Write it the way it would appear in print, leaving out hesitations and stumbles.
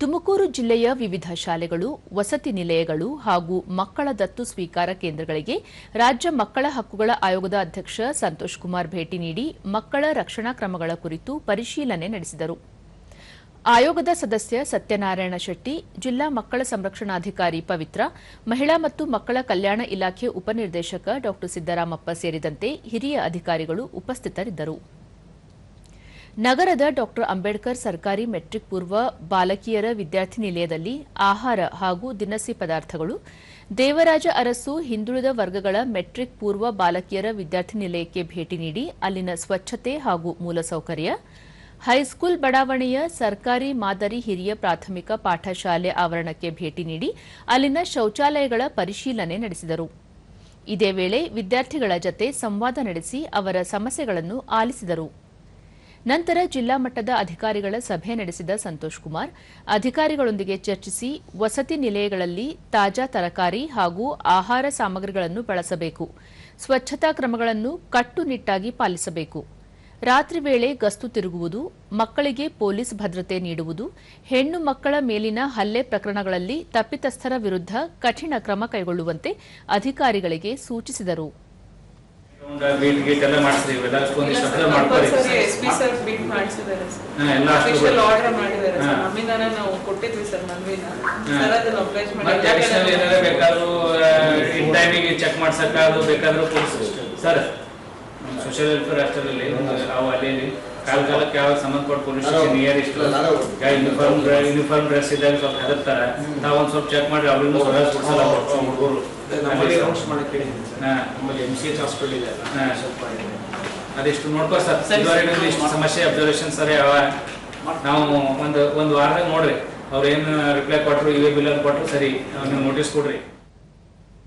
ತುಮಕೂರು ಜಿಲ್ಲೆಯ ವಿವಿಧ ಶಾಲೆಗಳು, ವಸತಿ ನಿಲಯಗಳು ಹಾಗೂ ಮಕ್ಕಳ ದತ್ತು ಸ್ವೀಕಾರ ಕೇಂದ್ರಗಳಿಗೆ ರಾಜ್ಯ ಮಕ್ಕಳ ಹಕ್ಕುಗಳ ಆಯೋಗದ ಅಧ್ಯಕ್ಷ ಸಂತೋಷ್ ಕುಮಾರ್ ಭೇಟಿ ನೀಡಿ ಮಕ್ಕಳ ರಕ್ಷಣಾ ಕ್ರಮಗಳ ಕುರಿತು ಪರಿಶೀಲನೆ ನಡೆಸಿದರು. ಆಯೋಗದ ಸದಸ್ಯ ಸತ್ಯನಾರಾಯಣ ಶೆಟ್ಟಿ, ಜಿಲ್ಲಾ ಮಕ್ಕಳ ಸಂರಕ್ಷಣಾಧಿಕಾರಿ ಪವಿತ್ರ, ಮಹಿಳಾ ಮತ್ತು ಮಕ್ಕಳ ಕಲ್ಯಾಣ ಇಲಾಖೆ ಉಪನಿರ್ದೇಶಕ ಡಾ ಸಿದ್ದರಾಮಪ್ಪ ಸೇರಿದಂತೆ ಹಿರಿಯ ಅಧಿಕಾರಿಗಳು ಉಪಸ್ಥಿತರಿದ್ದರು. ನಗರದ ಡಾ ಅಂಬೇಡ್ಕರ್ ಸರ್ಕಾರಿ ಮೆಟ್ರಿಕ್ ಪೂರ್ವ ಬಾಲಕಿಯರ ವಿದ್ಯಾರ್ಥಿ ನಿಲಯದಲ್ಲಿ ಆಹಾರ ಹಾಗೂ ದಿನಸಿ ಪದಾರ್ಥಗಳು, ದೇವರಾಜ ಅರಸು ಹಿಂದುಳಿದ ವರ್ಗಗಳ ಮೆಟ್ರಿಕ್ ಪೂರ್ವ ಬಾಲಕಿಯರ ವಿದ್ಯಾರ್ಥಿ ನಿಲಯಕ್ಕೆ ಭೇಟಿ ನೀಡಿ ಅಲ್ಲಿನ ಸ್ವಚ್ಛತೆ ಹಾಗೂ ಮೂಲಸೌಕರ್ಯ, ಹೈಸ್ಕೂಲ್ ಬಡಾವಣೆಯ ಸರ್ಕಾರಿ ಮಾದರಿ ಹಿರಿಯ ಪ್ರಾಥಮಿಕ ಪಾಠಶಾಲೆ ಆವರಣಕ್ಕೆ ಭೇಟಿ ನೀಡಿ ಅಲ್ಲಿನ ಶೌಚಾಲಯಗಳ ಪರಿಶೀಲನೆ ನಡೆಸಿದರು. ಇದೇ ವೇಳೆ ವಿದ್ಯಾರ್ಥಿಗಳ ಜತೆ ಸಂವಾದ ನಡೆಸಿ ಅವರ ಸಮಸ್ಯೆಗಳನ್ನು ಆಲಿಸಿದರು. ನಂತರ ಜಿಲ್ಲಾ ಮಟ್ಟದ ಅಧಿಕಾರಿಗಳ ಸಭೆ ನಡೆಸಿದ ಸಂತೋಷ್ ಕುಮಾರ್ ಅಧಿಕಾರಿಗಳೊಂದಿಗೆ ಚರ್ಚಿಸಿ ವಸತಿ ನಿಲಯಗಳಲ್ಲಿ ತಾಜಾ ತರಕಾರಿ ಹಾಗೂ ಆಹಾರ ಸಾಮಗ್ರಿಗಳನ್ನು ಬಳಸಬೇಕು, ಸ್ವಚ್ಛತಾ ಕ್ರಮಗಳನ್ನು ಕಟ್ಟುನಿಟ್ಟಾಗಿ ಪಾಲಿಸಬೇಕು, ರಾತ್ರಿ ವೇಳೆ ಗಸ್ತು ತಿರುಗುವುದು, ಮಕ್ಕಳಿಗೆ ಪೊಲೀಸ್ ಭದ್ರತೆ ನೀಡುವುದು, ಹೆಣ್ಣು ಮಕ್ಕಳ ಮೇಲಿನ ಹಲ್ಲೆ ಪ್ರಕರಣಗಳಲ್ಲಿ ತಪ್ಪಿತಸ್ಥರ ವಿರುದ್ಧ ಕಠಿಣ ಕ್ರಮ ಕೈಗೊಳ್ಳುವಂತೆ ಅಧಿಕಾರಿಗಳಿಗೆ ಸೂಚಿಸಿದರು. ಸೋಷಿಯಲ್ ವೆಲ್ಫೇರ್ ಹಾಸ್ಟೆಲಲ್ಲಿ ನಾವು ಅಲ್ಲಿ ಕಾಲಕ್ಕೆ ಯಾವಾಗ ಸಂಬಂಧಪಟ್ಟ ಪೊಲೀಸ್ ಸ್ಟೇಷನ್ ನಿಯರ್ ಇಷ್ಟು ಯೂನಿಫಾರ್ಮ್ ಡ್ರೆಸ್ ಇದ್ದಾಗ ಸ್ವಲ್ಪ ಹೆದರ್ತಾರೆ. ನಾವು ಒಂದು ಸ್ವಲ್ಪ ಚೆಕ್ ಮಾಡಿ ಅವ್ರಿಗೂ ಹೊರಡಿಸ್ಬಿಡ್ಸಲ್ಲ ಹುಡುಗರು. MCH ಹಾಸ್ಪಿಟಲ್ ಇದೆ, ಅದಿಷ್ಟು ನೋಡ್ಕೋ ಸರ್. ಇದುವರೆಗೂ ಇಷ್ಟು ಸಮಸ್ಯೆ ಅಬ್ಸರ್ವೇಷನ್ ಸರಿ ಅವ. ನಾವು ಒಂದು ವಾರದಾಗ ನೋಡ್ರಿ ಅವ್ರು ಏನು ರಿಪ್ಲೈ ಕೊಟ್ಟರು, ಇವೇ ಬಿಲ್ ಕೊಟ್ಟರು, ಸರಿ ನೀವು ನೋಟಿಸ್ ಕೊಡ್ರಿ.